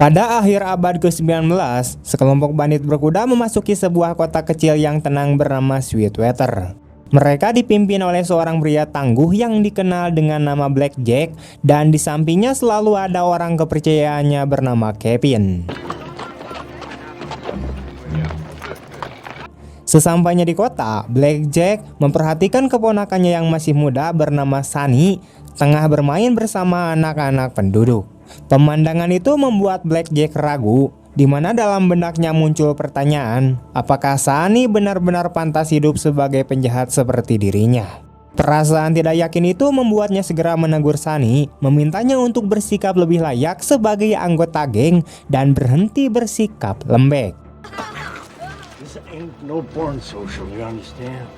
Pada akhir abad ke-19, sekelompok bandit berkuda memasuki sebuah kota kecil yang tenang bernama Sweetwater. Mereka dipimpin oleh seorang pria tangguh yang dikenal dengan nama Blackjack, dan di sampingnya selalu ada orang kepercayaannya bernama Kevin. Sesampainya di kota, Blackjack memperhatikan keponakannya yang masih muda bernama Sunny tengah bermain bersama anak-anak penduduk. Pemandangan itu membuat Blackjack ragu, di mana dalam benaknya muncul pertanyaan, apakah Sunny benar-benar pantas hidup sebagai penjahat seperti dirinya? Perasaan tidak yakin itu membuatnya segera menegur Sunny, memintanya untuk bersikap lebih layak sebagai anggota geng dan berhenti bersikap lembek. This ain't no porn social, you understand?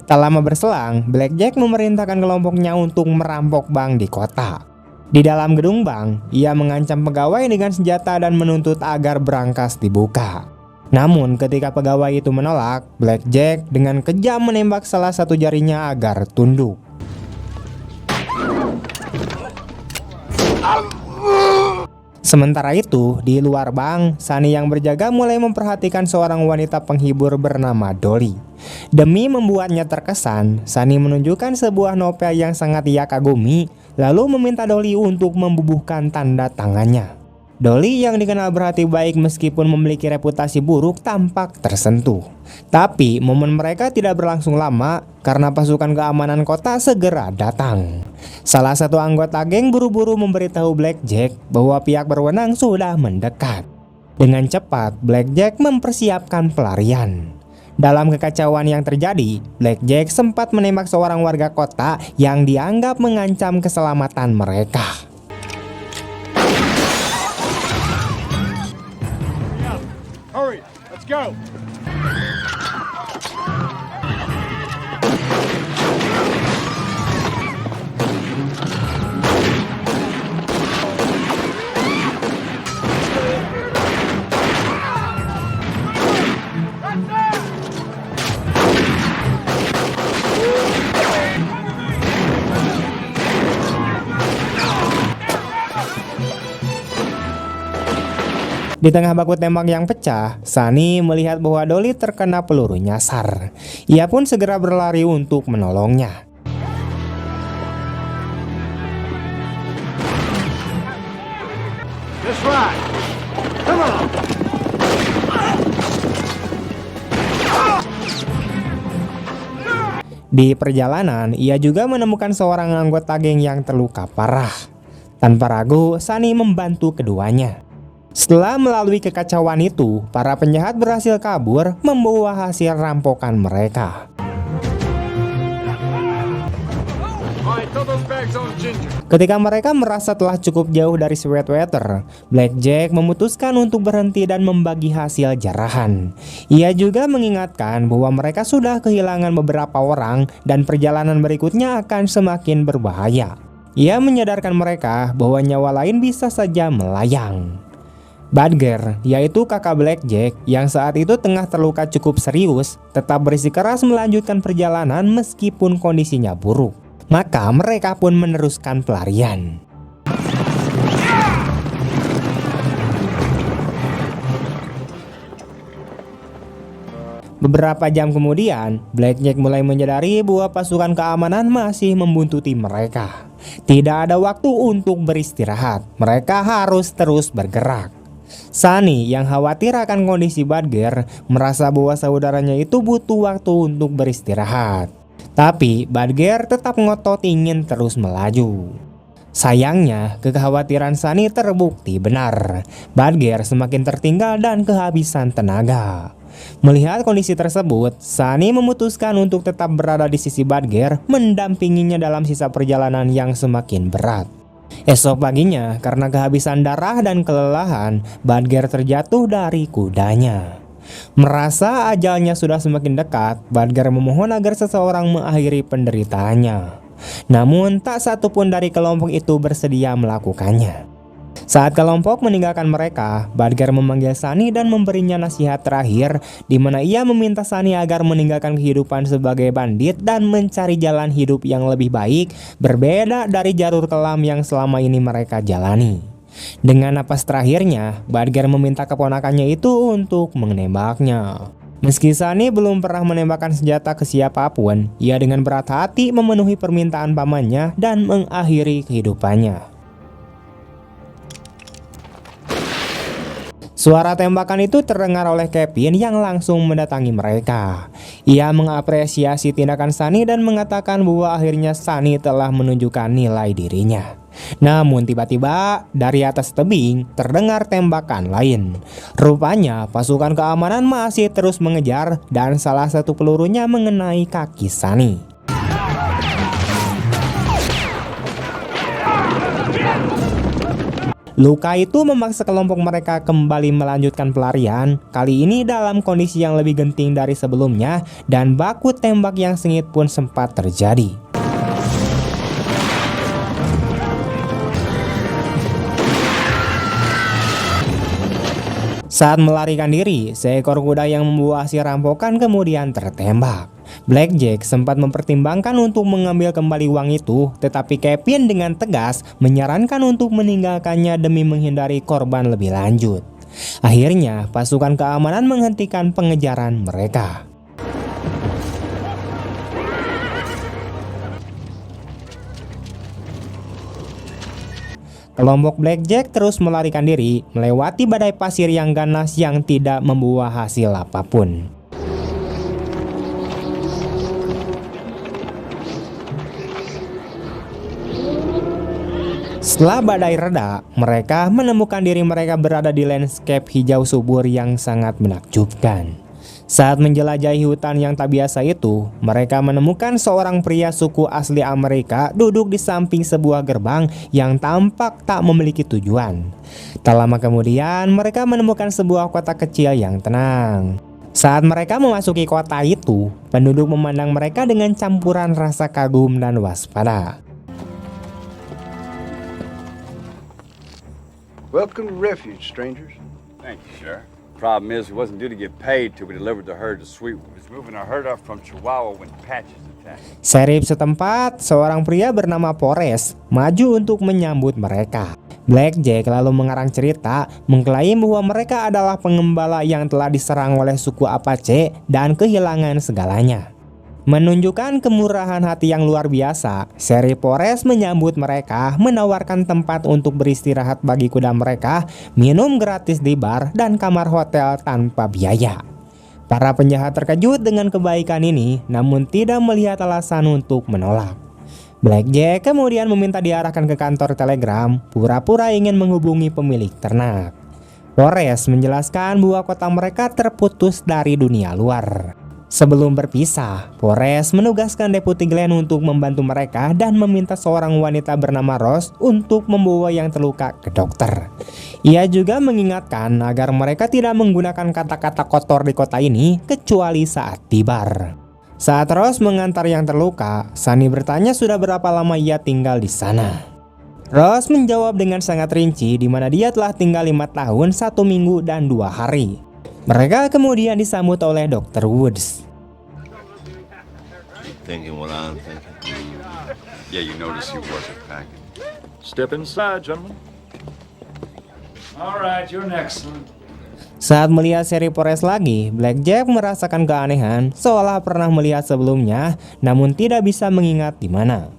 Tak lama berselang, Blackjack memerintahkan kelompoknya untuk merampok bank di kota. Di dalam gedung bank, ia mengancam pegawai dengan senjata dan menuntut agar brankas dibuka. Namun ketika pegawai itu menolak, Blackjack dengan kejam menembak salah satu jarinya agar tunduk. Sementara itu, di luar bank, Sunny yang berjaga mulai memperhatikan seorang wanita penghibur bernama Dolly. Demi membuatnya terkesan, Sunny menunjukkan sebuah novel yang sangat ia kagumi, lalu meminta Dolly untuk membubuhkan tanda tangannya. Dolly yang dikenal berhati baik meskipun memiliki reputasi buruk tampak tersentuh. Tapi momen mereka tidak berlangsung lama karena pasukan keamanan kota segera datang. Salah satu anggota geng buru-buru memberitahu Blackjack bahwa pihak berwenang sudah mendekat. Dengan cepat, Blackjack mempersiapkan pelarian. Dalam kekacauan yang terjadi, Blackjack sempat menembak seorang warga kota yang dianggap mengancam keselamatan mereka. Hurry, let's go! Di tengah baku tembak yang pecah, Sunny melihat bahwa Dolly terkena peluru nyasar. Ia pun segera berlari untuk menolongnya. That's right. Come on. Di perjalanan, ia juga menemukan seorang anggota geng yang terluka parah. Tanpa ragu, Sunny membantu keduanya. Setelah melalui kekacauan itu, para penjahat berhasil kabur membawa hasil rampokan mereka. Ketika mereka merasa telah cukup jauh dari Sweetwater, Blackjack memutuskan untuk berhenti dan membagi hasil jarahan. Ia juga mengingatkan bahwa mereka sudah kehilangan beberapa orang dan perjalanan berikutnya akan semakin berbahaya. Ia menyadarkan mereka bahwa nyawa lain bisa saja melayang. Badger, yaitu kakak Blackjack yang saat itu tengah terluka cukup serius, tetap bersikeras melanjutkan perjalanan meskipun kondisinya buruk. Maka mereka pun meneruskan pelarian. Beberapa jam kemudian, Blackjack mulai menyadari bahwa pasukan keamanan masih membuntuti mereka. Tidak ada waktu untuk beristirahat, mereka harus terus bergerak. Sunny yang khawatir akan kondisi Badger merasa bahwa saudaranya itu butuh waktu untuk beristirahat. Tapi Badger tetap ngotot ingin terus melaju. Sayangnya, kekhawatiran Sunny terbukti benar. Badger semakin tertinggal dan kehabisan tenaga. Melihat kondisi tersebut, Sunny memutuskan untuk tetap berada di sisi Badger, mendampinginya dalam sisa perjalanan yang semakin berat. Esok paginya, karena kehabisan darah dan kelelahan, Badger terjatuh dari kudanya. Merasa ajalnya sudah semakin dekat, Badger memohon agar seseorang mengakhiri penderitaannya. Namun tak satu pun dari kelompok itu bersedia melakukannya. Saat kelompok meninggalkan mereka, Badger memanggil Sunny dan memberinya nasihat terakhir, di mana ia meminta Sunny agar meninggalkan kehidupan sebagai bandit dan mencari jalan hidup yang lebih baik, berbeda dari jalur kelam yang selama ini mereka jalani. Dengan napas terakhirnya, Badger meminta keponakannya itu untuk menembaknya. Meski Sunny belum pernah menembakkan senjata ke siapapun, ia dengan berat hati memenuhi permintaan pamannya dan mengakhiri kehidupannya. Suara tembakan itu terdengar oleh Kevin yang langsung mendatangi mereka. Ia mengapresiasi tindakan Sunny dan mengatakan bahwa akhirnya Sunny telah menunjukkan nilai dirinya. Namun tiba-tiba dari atas tebing terdengar tembakan lain. Rupanya pasukan keamanan masih terus mengejar dan salah satu pelurunya mengenai kaki Sunny. Luka itu memaksa kelompok mereka kembali melanjutkan pelarian, kali ini dalam kondisi yang lebih genting dari sebelumnya, dan baku tembak yang sengit pun sempat terjadi. Saat melarikan diri, seekor kuda yang membawa hasil rampokan kemudian tertembak. Blackjack sempat mempertimbangkan untuk mengambil kembali uang itu, tetapi Kevin dengan tegas menyarankan untuk meninggalkannya demi menghindari korban lebih lanjut. Akhirnya, pasukan keamanan menghentikan pengejaran mereka. Kelompok Blackjack terus melarikan diri, melewati badai pasir yang ganas yang tidak membuah hasil apapun. Setelah badai reda, mereka menemukan diri mereka berada di landscape hijau subur yang sangat menakjubkan. Saat menjelajahi hutan yang tak biasa itu, mereka menemukan seorang pria suku asli Amerika duduk di samping sebuah gerbang yang tampak tak memiliki tujuan. Tak lama kemudian, mereka menemukan sebuah kota kecil yang tenang. Saat mereka memasuki kota itu, penduduk memandang mereka dengan campuran rasa kagum dan waspada. Welcome to Refuge, strangers. Thank you, Sheriff. Problem is, we wasn't due to get paid till we delivered the herd to Sweetwood. We was moving our herd up from Chihuahua when Patches attacked. Sheriff setempat, seorang pria bernama Forrest, maju untuk menyambut mereka. Blackjack lalu mengarang cerita, mengklaim bahwa mereka adalah pengembala yang telah diserang oleh suku Apache dan kehilangan segalanya. Menunjukkan kemurahan hati yang luar biasa, Sheriff Forrest menyambut mereka, menawarkan tempat untuk beristirahat bagi kuda mereka, minum gratis di bar, dan kamar hotel tanpa biaya. Para penjahat terkejut dengan kebaikan ini, namun tidak melihat alasan untuk menolak. Blackjack kemudian meminta diarahkan ke kantor telegram, pura-pura ingin menghubungi pemilik ternak. Forrest menjelaskan bahwa kota mereka terputus dari dunia luar. Sebelum berpisah, Forrest menugaskan Deputi Glenn untuk membantu mereka dan meminta seorang wanita bernama Rose untuk membawa yang terluka ke dokter. Ia juga mengingatkan agar mereka tidak menggunakan kata-kata kotor di kota ini kecuali saat di bar. Saat Rose mengantar yang terluka, Sunny bertanya sudah berapa lama ia tinggal di sana. Rose menjawab dengan sangat rinci di mana dia telah tinggal 5 tahun, 1 minggu, dan 2 hari. Mereka kemudian disambut oleh Dr. Woods. Thinking what I'm thinking. Yeah, you notice he wasn't packing. Step inside, gentlemen. All right, you're next, son. Saat melihat Sheriff Forrest lagi, Blackjack merasakan keanehan seolah pernah melihat sebelumnya, namun tidak bisa mengingat di mana.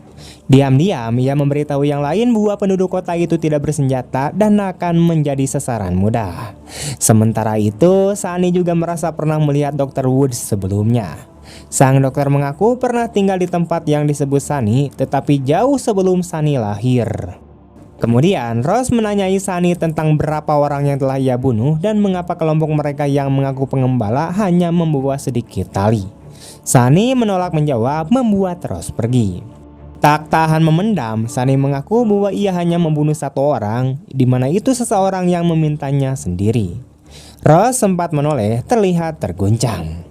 Diam-diam ia memberitahu yang lain bahwa penduduk kota itu tidak bersenjata dan akan menjadi sasaran mudah. Sementara itu, Sunny juga merasa pernah melihat Dr. Woods sebelumnya. Sang dokter mengaku pernah tinggal di tempat yang disebut Sunny, tetapi jauh sebelum Sunny lahir. Kemudian Rose menanyai Sunny tentang berapa orang yang telah ia bunuh dan mengapa kelompok mereka yang mengaku pengembala hanya membawa sedikit tali. Sunny menolak menjawab, membuat Rose pergi. Tak tahan memendam, Sunny mengaku bahwa ia hanya membunuh 1 orang, di mana itu seseorang yang memintanya sendiri. Rose sempat menoleh, terlihat terguncang.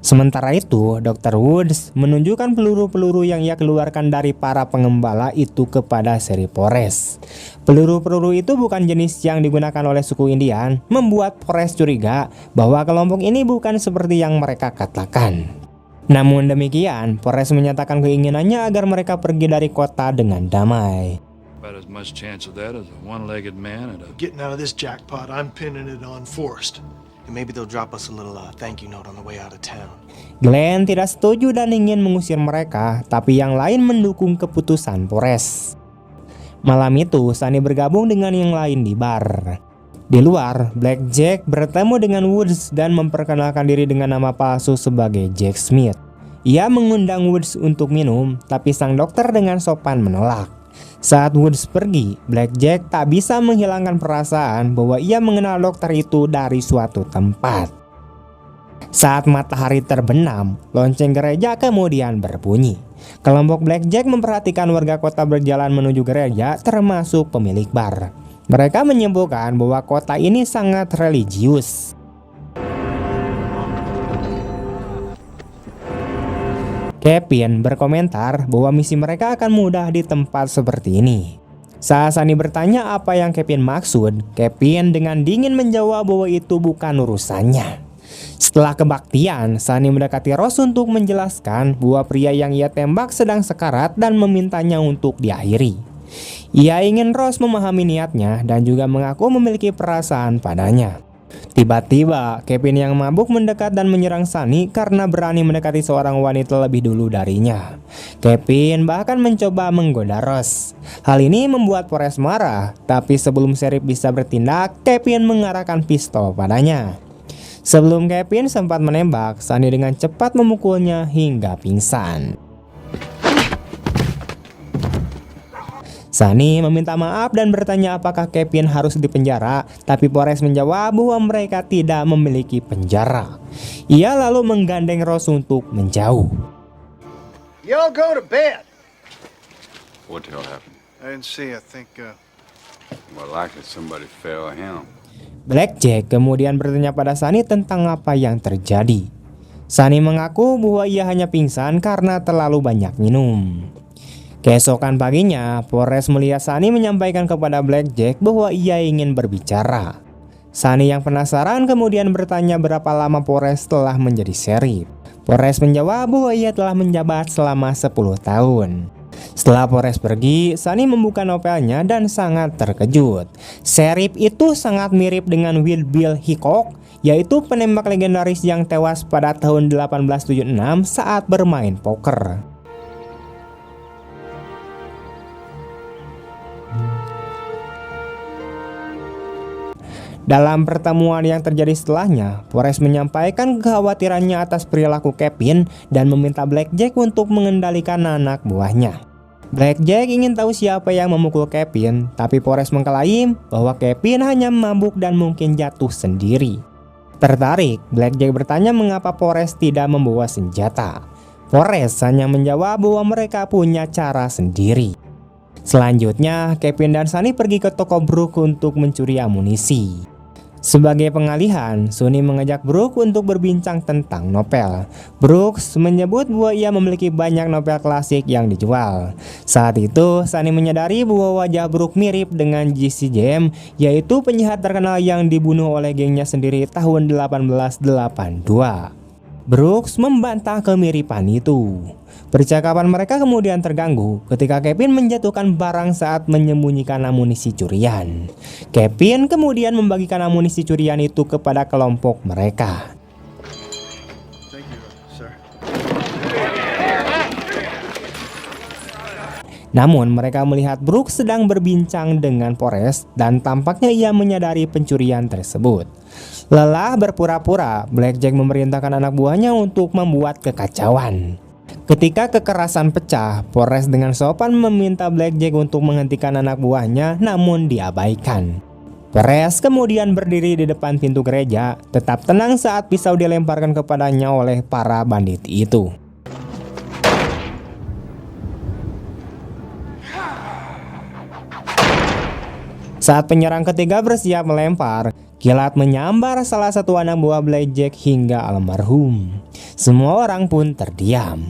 Sementara itu, Dr. Woods menunjukkan peluru-peluru yang ia keluarkan dari para pengembala itu kepada Sheriff Forrest. Peluru-peluru itu bukan jenis yang digunakan oleh suku Indian, membuat Forrest curiga bahwa kelompok ini bukan seperti yang mereka katakan. Namun demikian, Forrest menyatakan keinginannya agar mereka pergi dari kota dengan damai. About as much chance of that as a one-legged man and a... Getting out of this jackpot, I'm pinning it on Forrest. And maybe they'll drop us a little thank you note on the way out of town. Glenn tidak setuju dan ingin mengusir mereka, tapi yang lain mendukung keputusan Forrest. Malam itu, Sunny bergabung dengan yang lain di bar. Di luar, Blackjack bertemu dengan Woods dan memperkenalkan diri dengan nama palsu sebagai Jack Smith. Ia mengundang Woods untuk minum, tapi sang dokter dengan sopan menolak. Saat Woods pergi, Blackjack tak bisa menghilangkan perasaan bahwa ia mengenal dokter itu dari suatu tempat. Saat matahari terbenam, lonceng gereja kemudian berbunyi. Kelompok Blackjack memperhatikan warga kota berjalan menuju gereja, termasuk pemilik bar. Mereka menyimpulkan bahwa kota ini sangat religius. Kevin berkomentar bahwa misi mereka akan mudah di tempat seperti ini. Saat Sunny bertanya apa yang Kevin maksud, Kevin dengan dingin menjawab bahwa itu bukan urusannya. Setelah kebaktian, Sunny mendekati Ross untuk menjelaskan bahwa pria yang ia tembak sedang sekarat dan memintanya untuk diakhiri. Ia ingin Ross memahami niatnya dan juga mengaku memiliki perasaan padanya. Tiba-tiba, Kevin yang mabuk mendekat dan menyerang Sunny karena berani mendekati seorang wanita lebih dulu darinya. Kevin bahkan mencoba menggoda Ross. Hal ini membuat Forrest marah, tapi sebelum Sheriff bisa bertindak, Kevin mengarahkan pistol padanya. Sebelum Kevin sempat menembak, Sunny dengan cepat memukulnya hingga pingsan. Sunny meminta maaf dan bertanya apakah Kevin harus dipenjara, tapi Forrest menjawab bahwa mereka tidak memiliki penjara. Ia lalu menggandeng Ross untuk menjauh. Y'all go to bed. What the hell happened? I didn't see. I think, Well, likely somebody fell him. Blackjack kemudian bertanya pada Sunny tentang apa yang terjadi. Sunny mengaku bahwa ia hanya pingsan karena terlalu banyak minum. Keesokan paginya, Forrest melihat Sunny menyampaikan kepada Blackjack bahwa ia ingin berbicara. Sunny yang penasaran kemudian bertanya berapa lama Forrest telah menjadi sheriff. Forrest menjawab bahwa ia telah menjabat selama 10 tahun. Setelah Forrest pergi, Sunny membuka novelnya dan sangat terkejut. Sheriff itu sangat mirip dengan Wild Bill Hickok, yaitu penembak legendaris yang tewas pada tahun 1876 saat bermain poker. Dalam pertemuan yang terjadi setelahnya, Forrest menyampaikan kekhawatirannya atas perilaku Kevin dan meminta Blackjack untuk mengendalikan anak buahnya. Blackjack ingin tahu siapa yang memukul Kevin, tapi Forrest mengklaim bahwa Kevin hanya mabuk dan mungkin jatuh sendiri. Tertarik, Blackjack bertanya mengapa Forrest tidak membawa senjata. Forrest hanya menjawab bahwa mereka punya cara sendiri. Selanjutnya, Kevin dan Sunny pergi ke toko Brooke untuk mencuri amunisi. Sebagai pengalihan, Sunny mengajak Brooke untuk berbincang tentang novel. Brooks menyebut bahwa ia memiliki banyak novel klasik yang dijual. Saat itu, Sunny menyadari bahwa wajah Brooke mirip dengan Jesse James, yaitu penjahat terkenal yang dibunuh oleh gengnya sendiri tahun 1882. Brooks membantah kemiripan itu. Percakapan mereka kemudian terganggu ketika Kevin menjatuhkan barang saat menyembunyikan amunisi curian. Kevin kemudian membagikan amunisi curian itu kepada kelompok mereka. thank you, sir. Namun mereka melihat Brooks sedang berbincang dengan Forrest dan tampaknya ia menyadari pencurian tersebut. Lelah berpura-pura, Blackjack memerintahkan anak buahnya untuk membuat kekacauan. Ketika kekerasan pecah, Forrest dengan sopan meminta Blackjack untuk menghentikan anak buahnya, namun diabaikan. Forrest kemudian berdiri di depan pintu gereja, tetap tenang saat pisau dilemparkan kepadanya oleh para bandit itu. Saat penyerang ketiga bersiap melempar, kilat menyambar salah satu anak buah Blackjack hingga almarhum. Semua orang pun terdiam.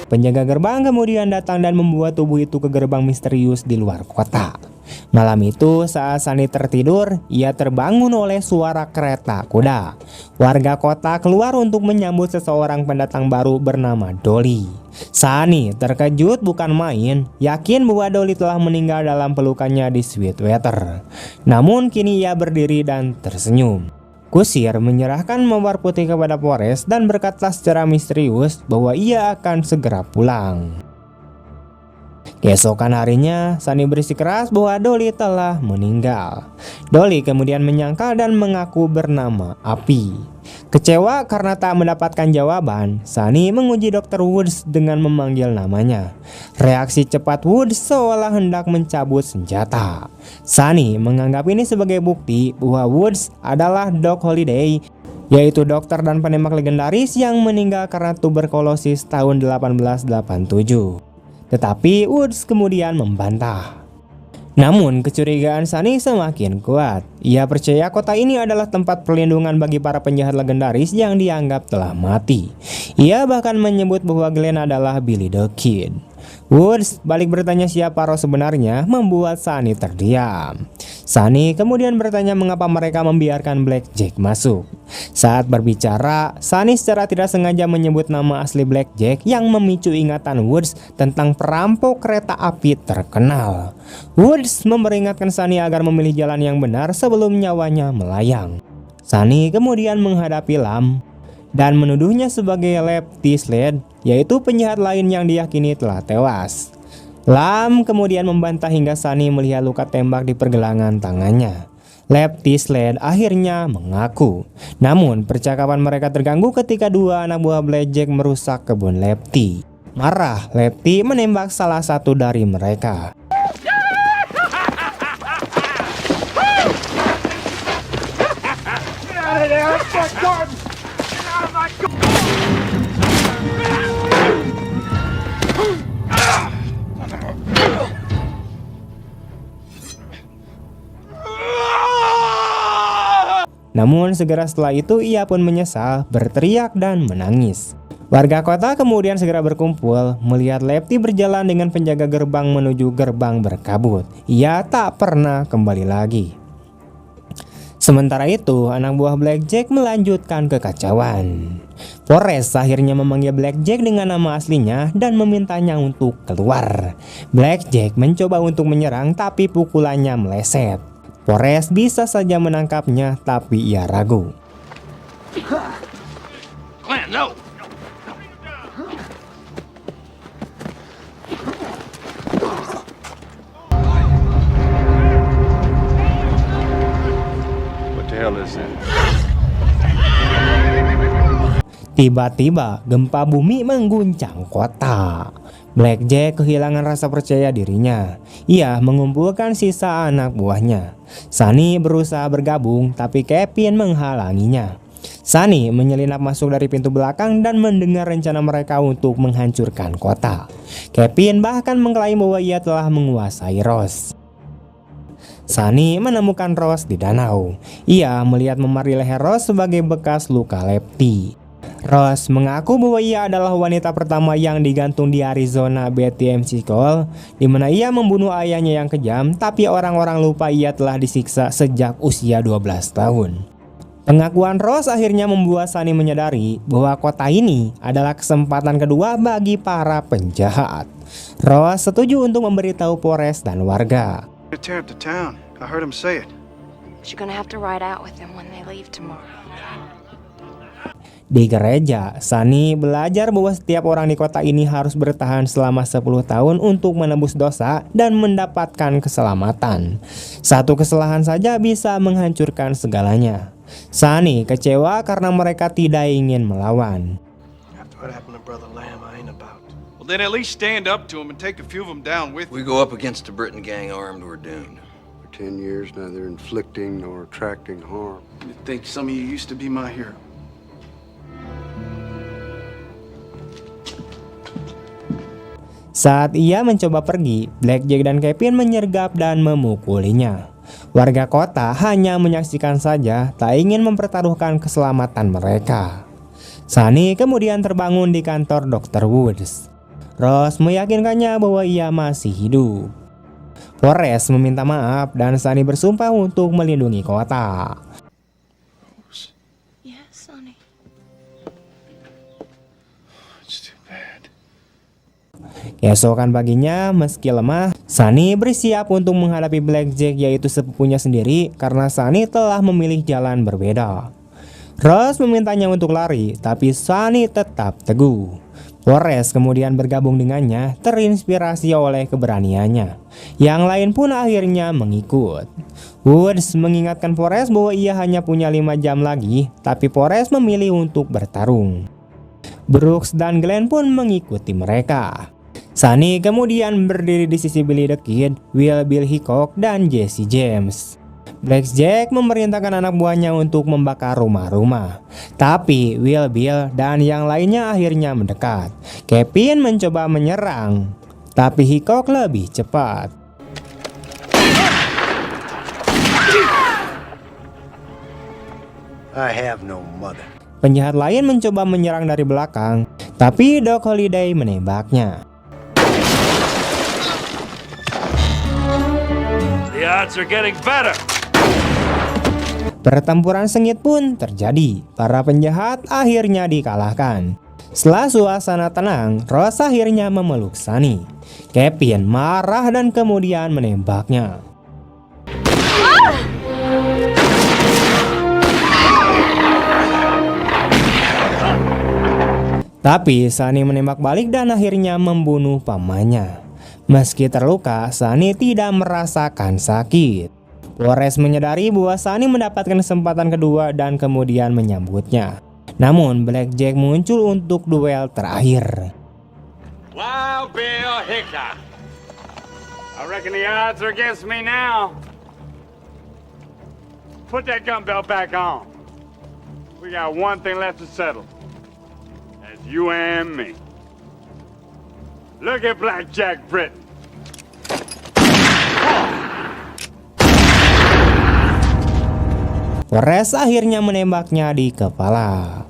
Penjaga gerbang kemudian datang dan membawa tubuh itu ke gerbang misterius di luar kota. Malam itu saat Sunny tertidur, ia terbangun oleh suara kereta kuda. Warga kota keluar untuk menyambut seseorang pendatang baru bernama Dolly. Sunny terkejut bukan main, yakin bahwa Dolly telah meninggal dalam pelukannya di Sweetwater. Namun kini ia berdiri dan tersenyum. Kusir menyerahkan mawar putih kepada Forrest dan berkata secara misterius bahwa ia akan segera pulang. Keesokan harinya, Sunny bersikeras bahwa Dolly telah meninggal. Dolly kemudian menyangkal dan mengaku bernama Api. Kecewa karena tak mendapatkan jawaban, Sunny menguji Dr. Woods dengan memanggil namanya. Reaksi cepat Woods seolah hendak mencabut senjata. Sunny menganggap ini sebagai bukti bahwa Woods adalah Doc Holliday, yaitu dokter dan penembak legendaris yang meninggal karena tuberkulosis tahun 1887. Tetapi Woods kemudian membantah. Namun kecurigaan Sunny semakin kuat. Ia percaya kota ini adalah tempat perlindungan bagi para penjahat legendaris yang dianggap telah mati. Ia bahkan menyebut bahwa Glenn adalah Billy the Kid. Woods balik bertanya siapa Ross sebenarnya membuat Sunny terdiam. Sunny kemudian bertanya mengapa mereka membiarkan Blackjack masuk. Saat berbicara, Sunny secara tidak sengaja menyebut nama asli Blackjack yang memicu ingatan Woods tentang perampok kereta api terkenal. Woods memperingatkan Sunny agar memilih jalan yang benar sebelum nyawanya melayang. Sunny kemudian menghadapi Lam dan menuduhnya sebagai Lefty Slade, yaitu penjahat lain yang diyakini telah tewas. Lam kemudian membantah hingga Sunny melihat luka tembak di pergelangan tangannya. Lefty Slade akhirnya mengaku. Namun percakapan mereka terganggu ketika dua anak buah Blackjack merusak kebun Lefty. Marah, Lefty menembak salah satu dari mereka. Namun segera setelah itu ia pun menyesal, berteriak dan menangis. Warga kota kemudian segera berkumpul melihat Lefty berjalan dengan penjaga gerbang menuju gerbang berkabut. Ia tak pernah kembali lagi. Sementara itu, anak buah Blackjack melanjutkan kekacauan. Forrest akhirnya memanggil Blackjack dengan nama aslinya dan memintanya untuk keluar. Blackjack mencoba untuk menyerang tapi pukulannya meleset. Forrest bisa saja menangkapnya tapi ia ragu. Glenn, no! What the hell is that? Tiba-tiba gempa bumi mengguncang kota. Blackjack kehilangan rasa percaya dirinya. Ia mengumpulkan sisa anak buahnya. Sunny berusaha bergabung tapi Kevin menghalanginya. Sunny menyelinap masuk dari pintu belakang dan mendengar rencana mereka untuk menghancurkan kota. Kevin bahkan mengklaim bahwa ia telah menguasai Ross. Sunny menemukan Ross di danau. Ia melihat memari leher Ross sebagai bekas luka Lefty. Ross mengaku bahwa ia adalah wanita pertama yang digantung di Arizona, Betty MC Cole, di mana ia membunuh ayahnya yang kejam, tapi orang-orang lupa ia telah disiksa sejak usia 12 tahun. Pengakuan Ross akhirnya membuat Sunny menyadari bahwa kota ini adalah kesempatan kedua bagi para penjahat. Ross setuju untuk memberitahu Forrest dan warga. Tear up the town. I heard him say it. But you're gonna have to ride out with them when they leave tomorrow. Di gereja, Sunny belajar bahwa setiap orang di kota ini harus bertahan selama 10 tahun untuk menebus dosa dan mendapatkan keselamatan. Satu kesalahan saja bisa menghancurkan segalanya. Sunny kecewa karena mereka tidak ingin melawan. After what happened to Brother Lamb, I ain't about. Well, then at least stand up to him and take a few of them down with We you. go up against the Britain gang armed, we're doomed. For 10 years, neither inflicting nor attracting harm. You think some of you used to be my hero? Saat ia mencoba pergi, Blackjack dan Kevin menyergap dan memukulinya. Warga kota hanya menyaksikan saja, tak ingin mempertaruhkan keselamatan mereka. Sunny kemudian terbangun di kantor Dr. Woods. Ross meyakinkannya bahwa ia masih hidup. Forrest meminta maaf dan Sunny bersumpah untuk melindungi kota. Yes, Sonny. It's too bad. Keesokan paginya, meski lemah, Sunny bersiap untuk menghadapi Blackjack, yaitu sepupunya sendiri, karena Sunny telah memilih jalan berbeda. Ross memintanya untuk lari, tapi Sunny tetap teguh. Forrest kemudian bergabung dengannya, terinspirasi oleh keberaniannya. Yang lain pun akhirnya mengikut. Woods mengingatkan Forrest bahwa ia hanya punya 5 jam lagi, tapi Forrest memilih untuk bertarung. Brooks dan Glenn pun mengikuti mereka. Sunny kemudian berdiri di sisi Billy the Kid, Bill Hickok, dan Jesse James. Blackjack memerintahkan anak buahnya untuk membakar rumah-rumah. Tapi Bill dan yang lainnya akhirnya mendekat. Kevin mencoba menyerang, tapi Hickok lebih cepat. I have no mother. Penjahat lain mencoba menyerang dari belakang, tapi Doc Holliday menembaknya. The odds are getting better. Pertempuran sengit pun terjadi. Para penjahat akhirnya dikalahkan. Setelah suasana tenang, Ross akhirnya memeluk Sunny. Kevin marah dan kemudian menembaknya. Tapi Sunny menembak balik dan akhirnya membunuh pamannya. Meski terluka, Sunny tidak merasakan sakit. Forrest menyadari bahwa Sunny mendapatkan kesempatan kedua dan kemudian menyambutnya. Namun Blackjack muncul untuk duel terakhir. Wild Bill Hickok. I reckon the odds are against me now. Put that gun belt back on. We got one thing left to settle. That's you and me. Look at Blackjack Britton. Forrest akhirnya menembaknya di kepala.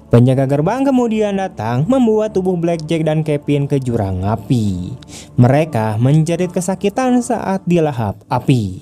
Penjaga gerbang kemudian datang membuat tubuh Blackjack dan Kevin ke jurang api. Mereka menjerit kesakitan saat dilahap api.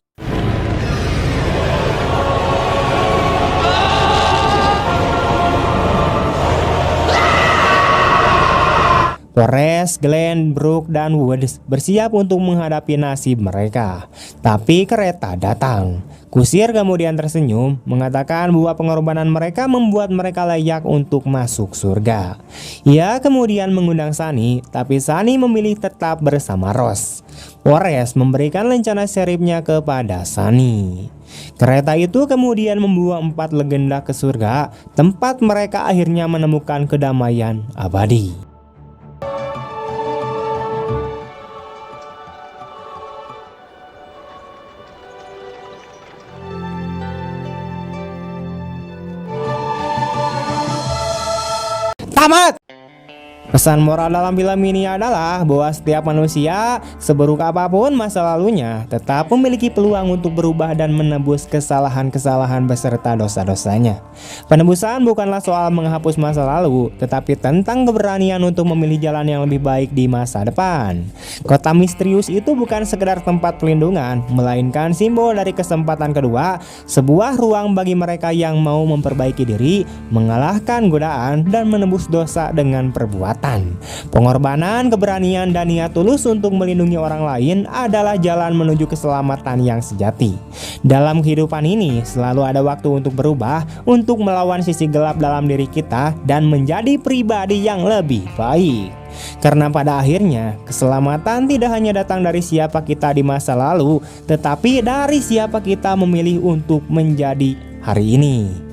Forrest, Glenn, Brooks, dan Woods bersiap untuk menghadapi nasib mereka. Tapi kereta datang. Kusir kemudian tersenyum, mengatakan bahwa pengorbanan mereka membuat mereka layak untuk masuk surga. Ia kemudian mengundang Sunny, tapi Sunny memilih tetap bersama Ross. Forrest memberikan lencana seripnya kepada Sunny. Kereta itu kemudian membawa 4 legenda ke surga, tempat mereka akhirnya menemukan kedamaian abadi. Tamat! Pesan moral dalam film ini adalah bahwa setiap manusia, seburuk apapun masa lalunya, tetap memiliki peluang untuk berubah dan menebus kesalahan-kesalahan beserta dosa-dosanya. Penebusan bukanlah soal menghapus masa lalu, tetapi tentang keberanian untuk memilih jalan yang lebih baik di masa depan. Kota misterius itu bukan sekedar tempat pelindungan, melainkan simbol dari kesempatan kedua, sebuah ruang bagi mereka yang mau memperbaiki diri, mengalahkan godaan, dan menebus dosa dengan perbuatan. Pengorbanan, keberanian, dan niat tulus untuk melindungi orang lain adalah jalan menuju keselamatan yang sejati. Dalam kehidupan ini selalu ada waktu untuk berubah, untuk melawan sisi gelap dalam diri kita dan menjadi pribadi yang lebih baik. Karena pada akhirnya keselamatan tidak hanya datang dari siapa kita di masa lalu, tetapi dari siapa kita memilih untuk menjadi hari ini.